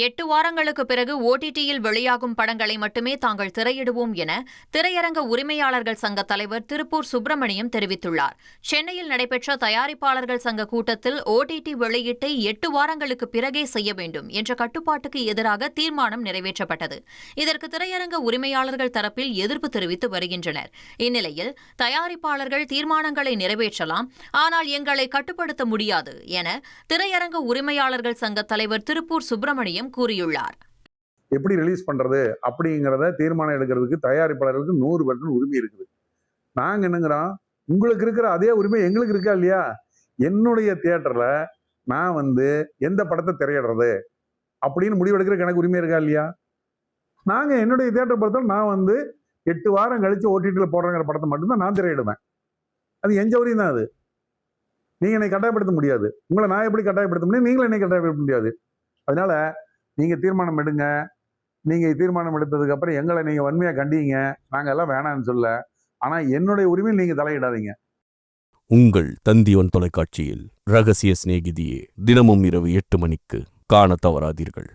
8 வாரங்களுக்கு பிறகு ஓடிடியில் வெளியாகும் படங்களை மட்டுமே தாங்கள் திரையிடுவோம் என திரையரங்க உரிமையாளர்கள் சங்க தலைவர் திருப்பூர் சுப்பிரமணியம் தெரிவித்துள்ளார். சென்னையில் நடைபெற்ற தயாரிப்பாளர்கள் சங்க கூட்டத்தில் ஓடிடி வெளியீட்டை 8 வாரங்களுக்கு பிறகே செய்ய வேண்டும் என்ற கட்டுப்பாட்டுக்கு எதிராக தீர்மானம் நிறைவேற்றப்பட்டது. இதற்கு திரையரங்க உரிமையாளர்கள் தரப்பில் எதிர்ப்பு தெரிவித்து வருகின்றனர். இந்நிலையில் தயாரிப்பாளர்கள் தீர்மானங்களை நிறைவேற்றலாம், ஆனால் எங்களை கட்டுப்படுத்த முடியாது என திரையரங்க உரிமையாளர்கள் சங்க தலைவர் திருப்பூர் சுப்பிரமணியம் கூறியுள்ளார். எப்படி ரிலீஸ் பண்றது அப்படிங்கிறத தீர்மானம் எடுக்கிறதுக்கு தயாரிப்பாளர்களுக்கு 100% உரிமை இருக்குது. நாங்க என்னங்கிறோம், உங்களுக்கு இருக்கிற அதே உரிமை எங்களுக்கு இருக்கா இல்லையா? என்னுடைய தியேட்டர்ல நான் எந்த படத்தை திரையிடுறது அப்படின்னு முடிவெடுக்கிறதுக்கு எனக்கு உரிமை இருக்கா இல்லையா? நாங்க என்னுடைய தியேட்டர் பொறுத்தவரை நான் 8 வாரம் கழிச்சு ஓடிடியில போடுறங்கிற படத்தை மட்டும்தான் நான் திரையிடுவேன். அது என் சௌரியம் தான். அது நீங்க என்னை கட்டாயப்படுத்த முடியாது. உங்களை நான் எப்படி கட்டாயப்படுத்த முடியும்? நீங்களும் என்னை கட்டாயப்படுத்த முடியாது. அதனால நீங்க தீர்மானம் எடுங்க. நீங்க தீர்மானம் எடுத்ததுக்கு அப்புறம் எங்களை நீங்க வன்மையா கண்டிங்க. நாங்க எல்லாம் வேணாம்னு சொல்ல. ஆனா என்னுடைய உரிமையில் நீங்க தலையிடாதீங்க. உங்கள் தந்திவன் தொலைக்காட்சியில் ரகசிய சிநேகிதியே தினமும் இரவு 8 மணிக்கு காண தவறாதீர்கள்.